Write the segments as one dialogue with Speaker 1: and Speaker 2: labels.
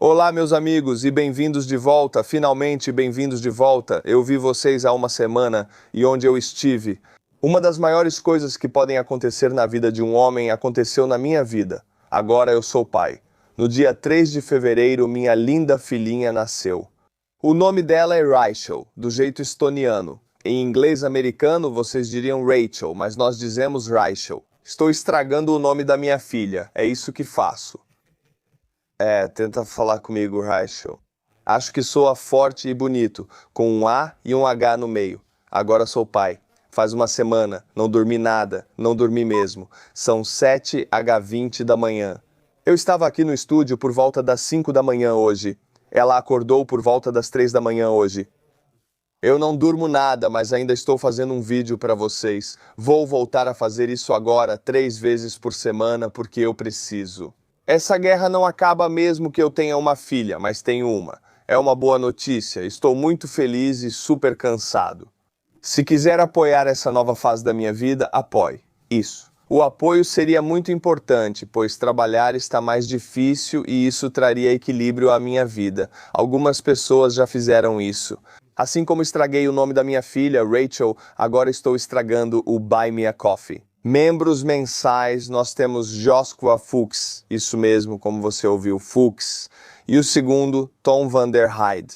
Speaker 1: Olá, meus amigos, e bem-vindos de volta, finalmente bem-vindos de volta. Eu vi vocês há uma semana e onde eu estive. Uma das maiores coisas que podem acontecer na vida de um homem aconteceu na minha vida. Agora eu sou pai. No dia 3 de fevereiro, minha linda filhinha nasceu. O nome dela é Rachel, do jeito estoniano. Em inglês americano, vocês diriam Rachel, mas nós dizemos Rachel. Estou estragando o nome da minha filha, é isso que faço. Tenta falar comigo, Rachel. Acho que soa forte e bonito, com um A e um H no meio. Agora sou pai. Faz uma semana, não dormi nada, não dormi mesmo. São 7h20 da manhã. Eu estava aqui no estúdio por volta das 5 da manhã hoje. Ela acordou por volta das 3 da manhã hoje. Eu não durmo nada, mas ainda estou fazendo um vídeo para vocês. Vou voltar a fazer isso agora 3 vezes por semana porque eu preciso. Essa guerra não acaba mesmo que eu tenha uma filha, mas tenho uma. É uma boa notícia, estou muito feliz e super cansado. Se quiser apoiar essa nova fase da minha vida, apoie. Isso. O apoio seria muito importante, pois trabalhar está mais difícil e isso traria equilíbrio à minha vida. Algumas pessoas já fizeram isso. Assim como estraguei o nome da minha filha, Rachel, agora estou estragando o Buy Me a Coffee. Membros mensais, nós temos Joshua Fuchs, isso mesmo, como você ouviu, Fuchs, e o segundo, Tom van der Heide.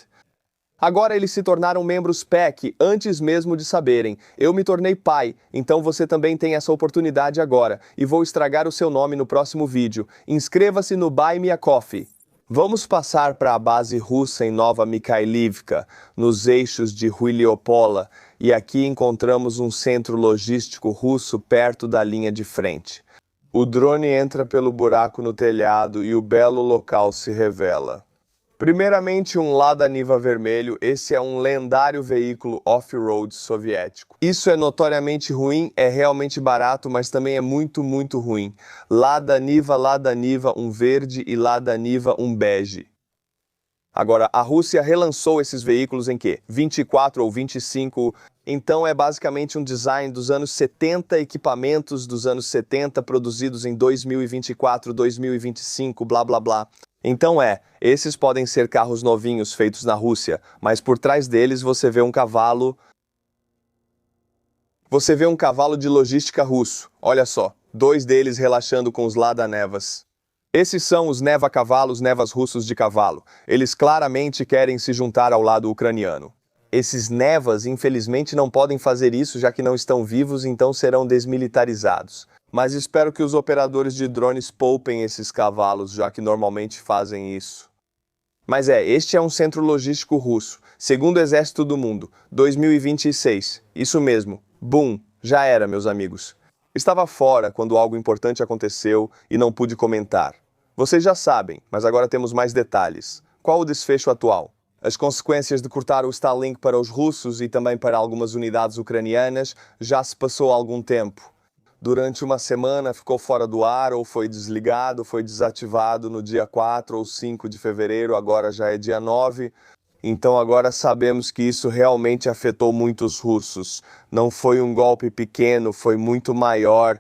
Speaker 1: Agora eles se tornaram membros PEC antes mesmo de saberem. Eu me tornei pai, então você também tem essa oportunidade agora, e vou estragar o seu nome no próximo vídeo. Inscreva-se no Buy Me a Coffee. Vamos passar para a base russa em Nova Mikhailivka, nos eixos de Huiliopola, e aqui encontramos um centro logístico russo perto da linha de frente. O drone entra pelo buraco no telhado e o belo local se revela. Primeiramente, um Lada Niva vermelho, esse é um lendário veículo off-road soviético. Isso é notoriamente ruim, é realmente barato, mas também é muito, muito ruim. Lada Niva, um verde e Lada Niva, um bege. Agora, a Rússia relançou esses veículos em quê? 24 ou 25, então é basicamente um design dos anos 70, equipamentos dos anos 70, produzidos em 2024, 2025, blá blá blá. Então esses podem ser carros novinhos feitos na Rússia, mas por trás deles você vê um cavalo... Você vê um cavalo de logística russo, olha só, 2 deles relaxando com os Lada Nevas. Esses são os Neva-cavalos, Nevas russos de cavalo. Eles claramente querem se juntar ao lado ucraniano. Esses Nevas, infelizmente, não podem fazer isso já que não estão vivos, então serão desmilitarizados. Mas espero que os operadores de drones poupem esses cavalos, já que normalmente fazem isso. Mas este é um centro logístico russo, segundo exército do mundo, 2026. Isso mesmo. Boom! Já era, meus amigos. Estava fora quando algo importante aconteceu e não pude comentar. Vocês já sabem, mas agora temos mais detalhes. Qual o desfecho atual? As consequências de cortar o Starlink para os russos e também para algumas unidades ucranianas já se passou há algum tempo. Durante uma semana ficou fora do ar ou foi desligado, foi desativado no dia 4 ou 5 de fevereiro, agora já é dia 9. Então agora sabemos que isso realmente afetou muitos russos. Não foi um golpe pequeno, foi muito maior.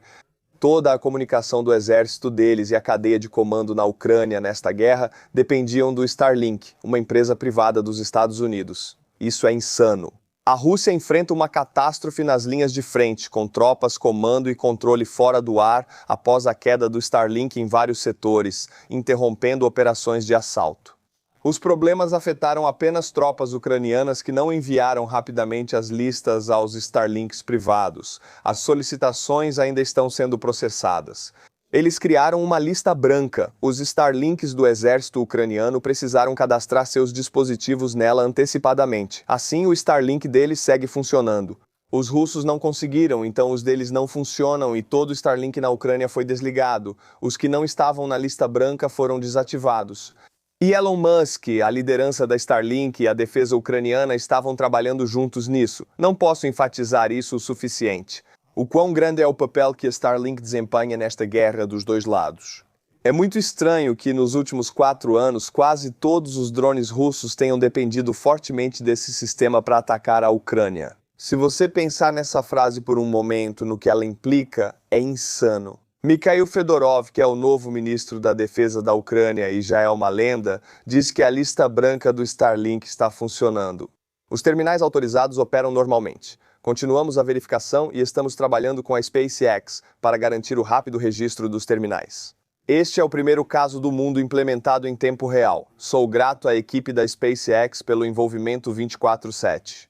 Speaker 1: Toda a comunicação do exército deles e a cadeia de comando na Ucrânia nesta guerra dependiam do Starlink, uma empresa privada dos Estados Unidos. Isso é insano. A Rússia enfrenta uma catástrofe nas linhas de frente, com tropas, comando e controle fora do ar após a queda do Starlink em vários setores, interrompendo operações de assalto. Os problemas afetaram apenas tropas ucranianas que não enviaram rapidamente as listas aos Starlinks privados. As solicitações ainda estão sendo processadas. Eles criaram uma lista branca. Os Starlinks do exército ucraniano precisaram cadastrar seus dispositivos nela antecipadamente. Assim, o Starlink deles segue funcionando. Os russos não conseguiram, então os deles não funcionam e todo o Starlink na Ucrânia foi desligado. Os que não estavam na lista branca foram desativados. E Elon Musk, a liderança da Starlink e a defesa ucraniana estavam trabalhando juntos nisso. Não posso enfatizar isso o suficiente. O quão grande é o papel que a Starlink desempenha nesta guerra dos dois lados. É muito estranho que nos últimos 4 anos quase todos os drones russos tenham dependido fortemente desse sistema para atacar a Ucrânia. Se você pensar nessa frase por um momento, no que ela implica, é insano. Mikhail Fedorov, que é o novo ministro da Defesa da Ucrânia e já é uma lenda, diz que a lista branca do Starlink está funcionando. Os terminais autorizados operam normalmente. Continuamos a verificação e estamos trabalhando com a SpaceX para garantir o rápido registro dos terminais. Este é o primeiro caso do mundo implementado em tempo real. Sou grato à equipe da SpaceX pelo envolvimento 24/7.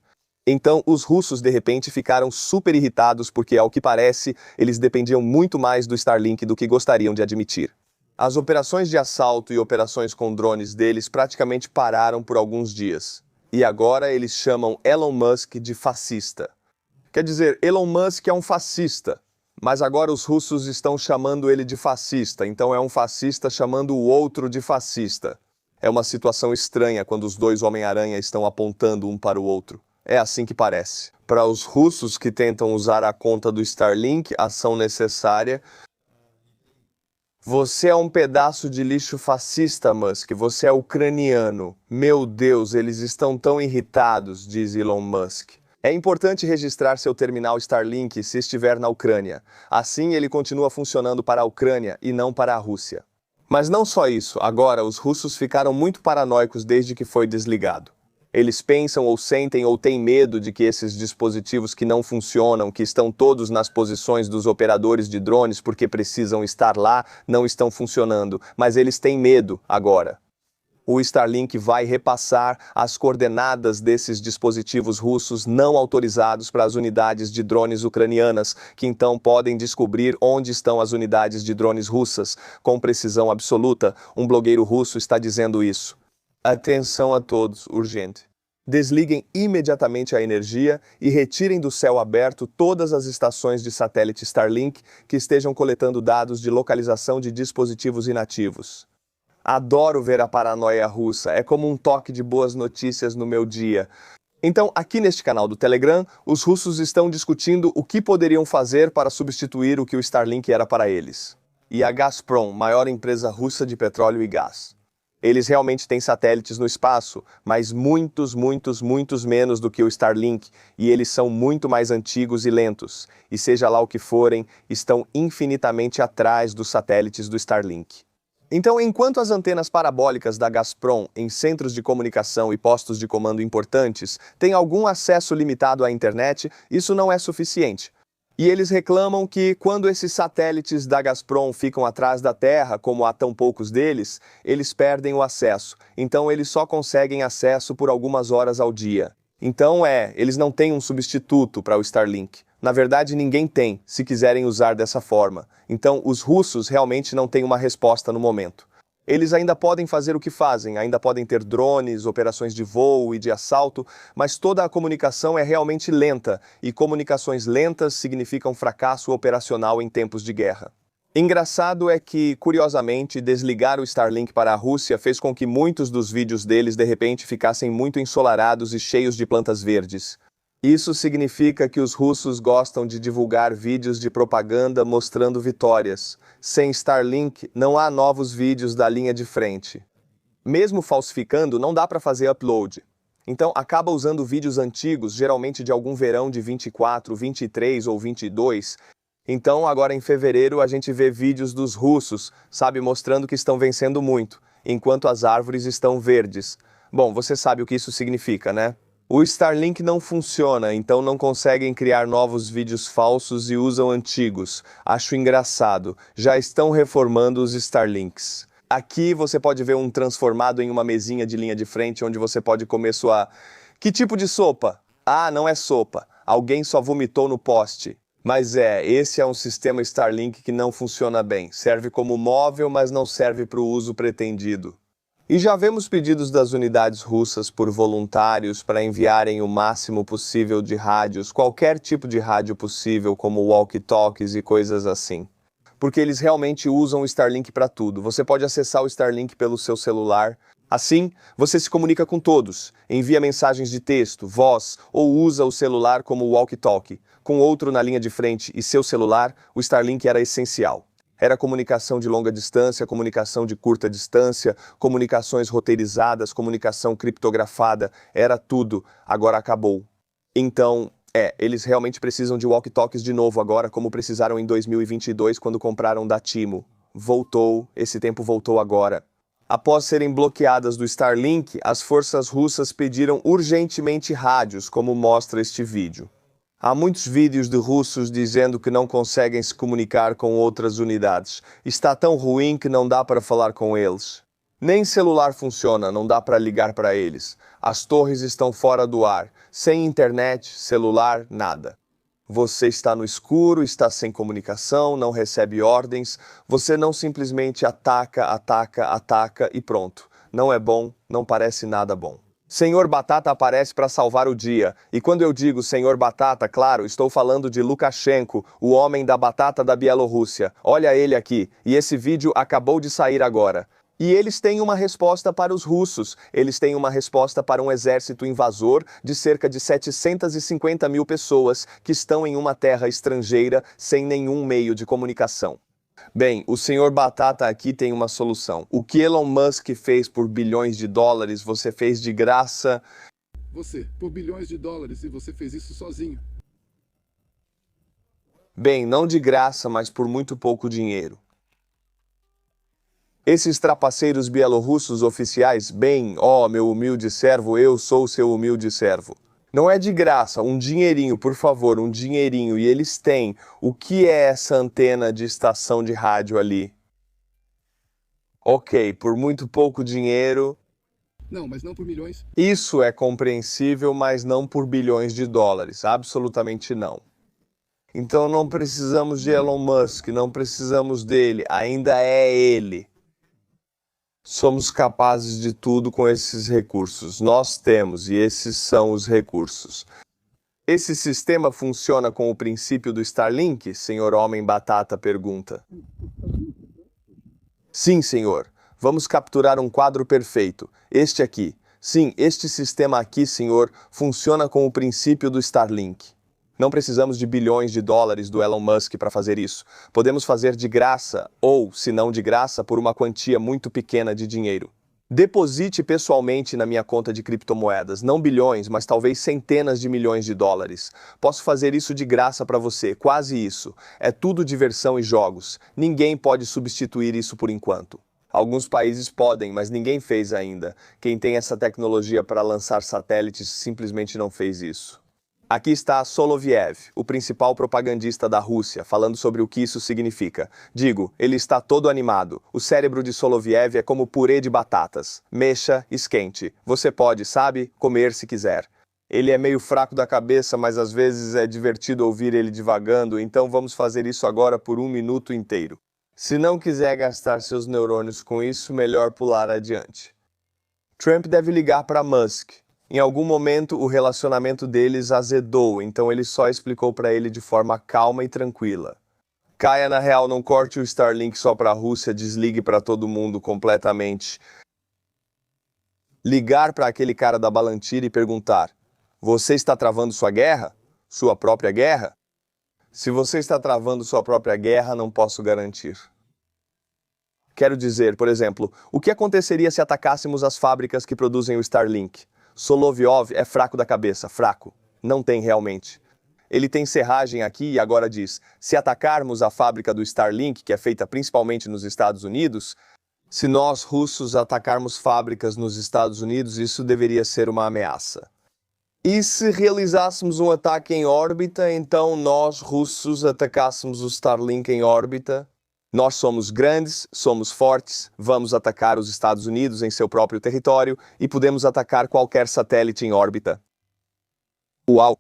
Speaker 1: Então, os russos de repente ficaram super irritados porque, ao que parece, eles dependiam muito mais do Starlink do que gostariam de admitir. As operações de assalto e operações com drones deles praticamente pararam por alguns dias. E agora eles chamam Elon Musk de fascista. Quer dizer, Elon Musk é um fascista, mas agora os russos estão chamando ele de fascista, então é um fascista chamando o outro de fascista. É uma situação estranha quando os dois Homem-Aranha estão apontando um para o outro. É assim que parece. Para os russos que tentam usar a conta do Starlink, ação necessária. Você é um pedaço de lixo fascista, Musk. Você é ucraniano. Meu Deus, eles estão tão irritados, diz Elon Musk. É importante registrar seu terminal Starlink se estiver na Ucrânia. Assim ele continua funcionando para a Ucrânia e não para a Rússia. Mas não só isso, agora os russos ficaram muito paranoicos desde que foi desligado. Eles pensam ou sentem ou têm medo de que esses dispositivos que não funcionam, que estão todos nas posições dos operadores de drones porque precisam estar lá, não estão funcionando, mas eles têm medo agora. O Starlink vai repassar as coordenadas desses dispositivos russos não autorizados para as unidades de drones ucranianas, que então podem descobrir onde estão as unidades de drones russas. Com precisão absoluta, um blogueiro russo está dizendo isso. Atenção a todos, urgente. Desliguem imediatamente a energia e retirem do céu aberto todas as estações de satélite Starlink que estejam coletando dados de localização de dispositivos inativos. Adoro ver a paranoia russa, é como um toque de boas notícias no meu dia. Então, aqui neste canal do Telegram, os russos estão discutindo o que poderiam fazer para substituir o que o Starlink era para eles. E a Gazprom, maior empresa russa de petróleo e gás. Eles realmente têm satélites no espaço, mas muitos menos do que o Starlink, e eles são muito mais antigos e lentos, e seja lá o que forem, estão infinitamente atrás dos satélites do Starlink. Então, enquanto as antenas parabólicas da Gazprom em centros de comunicação e postos de comando importantes têm algum acesso limitado à internet, isso não é suficiente. E eles reclamam que, quando esses satélites da Gazprom ficam atrás da Terra, como há tão poucos deles, eles perdem o acesso. Então, eles só conseguem acesso por algumas horas ao dia. Então, eles não têm um substituto para o Starlink. Na verdade, ninguém tem, se quiserem usar dessa forma. Então, os russos realmente não têm uma resposta no momento. Eles ainda podem fazer o que fazem, ainda podem ter drones, operações de voo e de assalto, mas toda a comunicação é realmente lenta, e comunicações lentas significam fracasso operacional em tempos de guerra. Engraçado é que, curiosamente, desligar o Starlink para a Rússia fez com que muitos dos vídeos deles de repente ficassem muito ensolarados e cheios de plantas verdes. Isso significa que os russos gostam de divulgar vídeos de propaganda mostrando vitórias. Sem Starlink, não há novos vídeos da linha de frente. Mesmo falsificando, não dá para fazer upload. Então, acaba usando vídeos antigos, geralmente de algum verão de 24, 23 ou 22. Então, agora em fevereiro, a gente vê vídeos dos russos, sabe, mostrando que estão vencendo muito, enquanto as árvores estão verdes. Bom, você sabe o que isso significa, né? O Starlink não funciona, então não conseguem criar novos vídeos falsos e usam antigos. Acho engraçado. Já estão reformando os Starlinks. Aqui você pode ver um transformado em uma mesinha de linha de frente onde você pode comer sua... Que tipo de sopa? Ah, não é sopa. Alguém só vomitou no poste. Mas esse é um sistema Starlink que não funciona bem. Serve como móvel, mas não serve para o uso pretendido. E já vemos pedidos das unidades russas por voluntários para enviarem o máximo possível de rádios, qualquer tipo de rádio possível, como walkie-talkies e coisas assim. Porque eles realmente usam o Starlink para tudo. Você pode acessar o Starlink pelo seu celular. Assim, você se comunica com todos, envia mensagens de texto, voz ou usa o celular como walkie-talkie. Com outro na linha de frente e seu celular, o Starlink era essencial. Era comunicação de longa distância, comunicação de curta distância, comunicações roteirizadas, comunicação criptografada, era tudo, agora acabou. Então, Eles realmente precisam de walkie-talkies de novo agora, como precisaram em 2022 quando compraram da Timo. Esse tempo voltou agora. Após serem bloqueadas do Starlink, as forças russas pediram urgentemente rádios, como mostra este vídeo. Há muitos vídeos de russos dizendo que não conseguem se comunicar com outras unidades. Está tão ruim que não dá para falar com eles. Nem celular funciona, não dá para ligar para eles. As torres estão fora do ar, sem internet, celular, nada. Você está no escuro, está sem comunicação, não recebe ordens, você não simplesmente ataca e pronto. Não é bom, não parece nada bom. Senhor Batata aparece para salvar o dia. E quando eu digo Senhor Batata, claro, estou falando de Lukashenko, o homem da batata da Bielorrússia. Olha ele aqui, e esse vídeo acabou de sair agora. E eles têm uma resposta para os russos, eles têm uma resposta para um exército invasor de cerca de 750 mil pessoas que estão em uma terra estrangeira sem nenhum meio de comunicação. Bem, o senhor Batata aqui tem uma solução. O que Elon Musk fez por bilhões de dólares, você fez de graça.
Speaker 2: Você, por bilhões de dólares, e você fez isso sozinho.
Speaker 1: Bem, não de graça, mas por muito pouco dinheiro. Esses trapaceiros bielorrussos oficiais, meu humilde servo, eu sou seu humilde servo. Não é de graça, um dinheirinho, por favor, um dinheirinho. E eles têm. O que é essa antena de estação de rádio ali? Ok, por muito pouco dinheiro.
Speaker 2: Não, mas não por milhões.
Speaker 1: Isso é compreensível, mas não por bilhões de dólares. Absolutamente não. Então não precisamos de Elon Musk, não precisamos dele. Ainda é ele. Somos capazes de tudo com esses recursos. Nós temos, e esses são os recursos. Esse sistema funciona com o princípio do Starlink? Senhor Homem Batata pergunta. Sim, senhor. Vamos capturar um quadro perfeito. Este aqui. Sim, este sistema aqui, senhor, funciona com o princípio do Starlink. Não precisamos de bilhões de dólares do Elon Musk para fazer isso. Podemos fazer de graça, ou, se não de graça, por uma quantia muito pequena de dinheiro. Deposite pessoalmente na minha conta de criptomoedas, não bilhões, mas talvez centenas de milhões de dólares. Posso fazer isso de graça para você, quase isso. É tudo diversão e jogos. Ninguém pode substituir isso por enquanto. Alguns países podem, mas ninguém fez ainda. Quem tem essa tecnologia para lançar satélites simplesmente não fez isso. Aqui está Soloviev, o principal propagandista da Rússia, falando sobre o que isso significa. Digo, ele está todo animado. O cérebro de Soloviev é como purê de batatas. Mexa, esquente. Você pode, sabe, comer se quiser. Ele é meio fraco da cabeça, mas às vezes é divertido ouvir ele divagando, então vamos fazer isso agora por 1 minuto inteiro. Se não quiser gastar seus neurônios com isso, melhor pular adiante. Trump deve ligar para Musk. Em algum momento, o relacionamento deles azedou, então ele só explicou para ele de forma calma e tranquila. Caia na real, não corte o Starlink só para a Rússia, desligue para todo mundo completamente. Ligar para aquele cara da Palantir e perguntar: você está travando sua guerra? Sua própria guerra? Se você está travando sua própria guerra, não posso garantir. Quero dizer, por exemplo, o que aconteceria se atacássemos as fábricas que produzem o Starlink? Solovyov é fraco da cabeça, fraco. Não tem realmente. Ele tem serragem aqui e agora diz, se atacarmos a fábrica do Starlink, que é feita principalmente nos Estados Unidos, se nós, russos, atacarmos fábricas nos Estados Unidos, isso deveria ser uma ameaça. E se realizássemos um ataque em órbita, então nós, russos, atacássemos o Starlink em órbita? Nós somos grandes, somos fortes, vamos atacar os Estados Unidos em seu próprio território e podemos atacar qualquer satélite em órbita. Uau!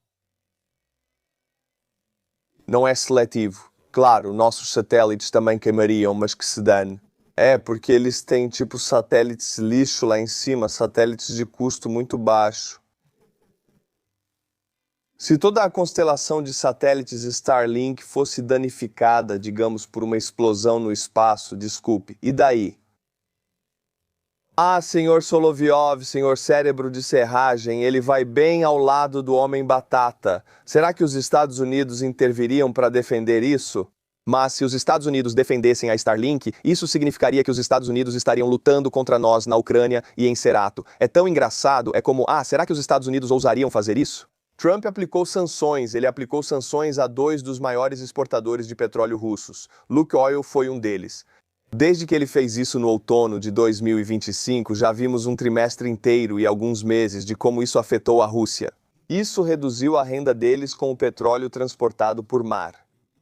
Speaker 1: Não é seletivo. Claro, nossos satélites também queimariam, mas que se dane. É, porque eles têm tipo satélites lixo lá em cima, satélites de custo muito baixo. Se toda a constelação de satélites Starlink fosse danificada, digamos, por uma explosão no espaço, desculpe, e daí? Ah, senhor Solovyov, senhor cérebro de serragem, ele vai bem ao lado do homem batata. Será que os Estados Unidos interviriam para defender isso? Mas se os Estados Unidos defendessem a Starlink, isso significaria que os Estados Unidos estariam lutando contra nós na Ucrânia e em Serato. É tão engraçado, é como, será que os Estados Unidos ousariam fazer isso? Trump aplicou sanções, ele aplicou sanções a dois dos maiores exportadores de petróleo russos. Lukoil foi um deles. Desde que ele fez isso no outono de 2025, já vimos um trimestre inteiro e alguns meses de como isso afetou a Rússia. Isso reduziu a renda deles com o petróleo transportado por mar.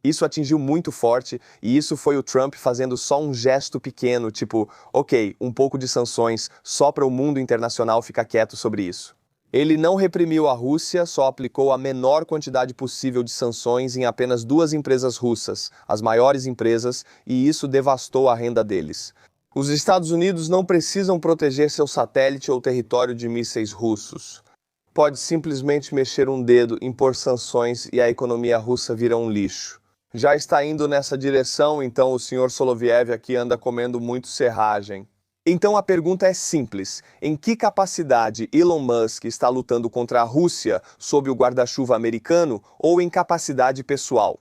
Speaker 1: Isso atingiu muito forte e isso foi o Trump fazendo só um gesto pequeno, tipo, ok, um pouco de sanções, só para o mundo internacional ficar quieto sobre isso. Ele não reprimiu a Rússia, só aplicou a menor quantidade possível de sanções em apenas duas empresas russas, as maiores empresas, e isso devastou a renda deles. Os Estados Unidos não precisam proteger seu satélite ou território de mísseis russos. Pode simplesmente mexer um dedo, impor sanções e a economia russa vira um lixo. Já está indo nessa direção, então o Sr. Soloviev aqui anda comendo muito serragem. Então a pergunta é simples: em que capacidade Elon Musk está lutando contra a Rússia sob o guarda-chuva americano ou em capacidade pessoal?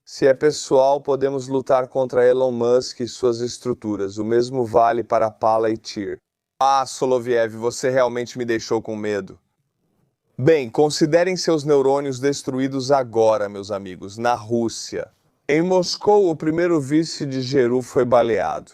Speaker 1: Se é pessoal, podemos lutar contra Elon Musk e suas estruturas. O mesmo vale para Palantir. Ah, Soloviev, você realmente me deixou com medo. Bem, considerem seus neurônios destruídos agora, meus amigos, na Rússia. Em Moscou, o primeiro vice de Geru foi baleado.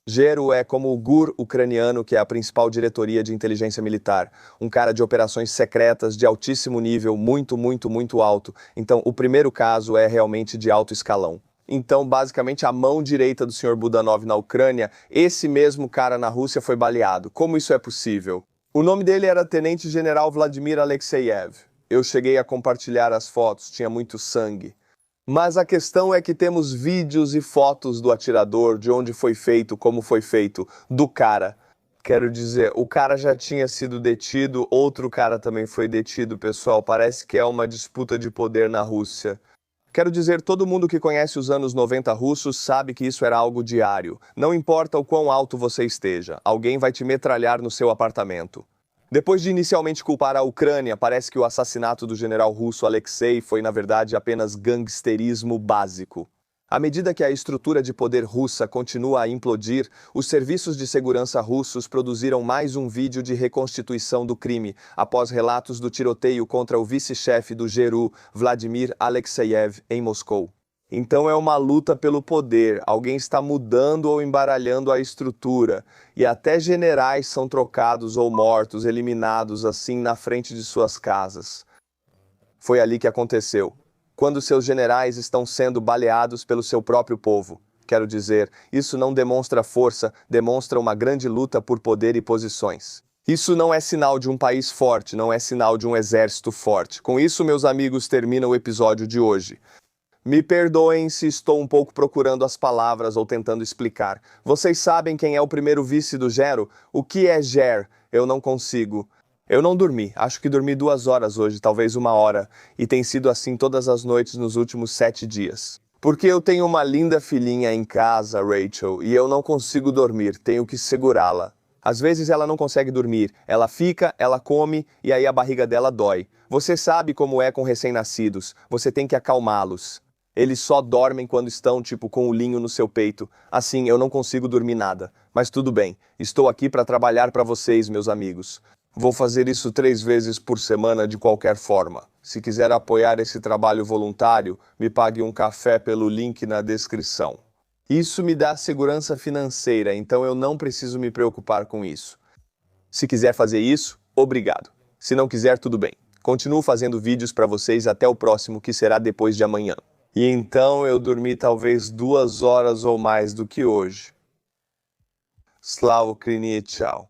Speaker 1: Geru é como o GUR ucraniano, que é a principal diretoria de inteligência militar. Um cara de operações secretas de altíssimo nível, muito alto. Então, o primeiro caso é realmente de alto escalão. Então, basicamente, a mão direita do Sr. Budanov na Ucrânia, esse mesmo cara na Rússia foi baleado. Como isso é possível? O nome dele era Tenente General Vladimir Alexeyev. Eu cheguei a compartilhar as fotos, tinha muito sangue. Mas a questão é que temos vídeos e fotos do atirador, de onde foi feito, como foi feito, do cara. Quero dizer, o cara já tinha sido detido, outro cara também foi detido, pessoal. Parece que é uma disputa de poder na Rússia. Quero dizer, todo mundo que conhece os anos 90 russos sabe que isso era algo diário. Não importa o quão alto você esteja, alguém vai te metralhar no seu apartamento. Depois de inicialmente culpar a Ucrânia, parece que o assassinato do general russo Alexei foi, na verdade, apenas gangsterismo básico. À medida que a estrutura de poder russa continua a implodir, os serviços de segurança russos produziram mais um vídeo de reconstituição do crime, após relatos do tiroteio contra o vice-chefe do GRU, Vladimir Alexeyev, em Moscou. Então é uma luta pelo poder, alguém está mudando ou embaralhando a estrutura, e até generais são trocados ou mortos, eliminados assim na frente de suas casas. Foi ali que aconteceu, quando seus generais estão sendo baleados pelo seu próprio povo. Quero dizer, isso não demonstra força, demonstra uma grande luta por poder e posições. Isso não é sinal de um país forte, não é sinal de um exército forte. Com isso, meus amigos, termina o episódio de hoje. Me perdoem se estou um pouco procurando as palavras ou tentando explicar. Vocês sabem quem é o primeiro vice do Gero? O que é Ger? Eu não consigo. Eu não dormi. Acho que dormi 2 horas hoje, talvez 1 hora. E tem sido assim todas as noites nos últimos 7 dias. Porque eu tenho uma linda filhinha em casa, Rachel, e eu não consigo dormir. Tenho que segurá-la. Às vezes ela não consegue dormir. Ela fica, ela come e aí a barriga dela dói. Você sabe como é com recém-nascidos. Você tem que acalmá-los. Eles só dormem quando estão, tipo, com o linho no seu peito. Assim, eu não consigo dormir nada. Mas tudo bem, estou aqui para trabalhar para vocês, meus amigos. Vou fazer isso 3 vezes por semana de qualquer forma. Se quiser apoiar esse trabalho voluntário, me pague um café pelo link na descrição. Isso me dá segurança financeira, então eu não preciso me preocupar com isso. Se quiser fazer isso, obrigado. Se não quiser, tudo bem. Continuo fazendo vídeos para vocês até o próximo, que será depois de amanhã. E então eu dormi talvez 2 horas ou mais do que hoje. Slava Ukraini, tchau.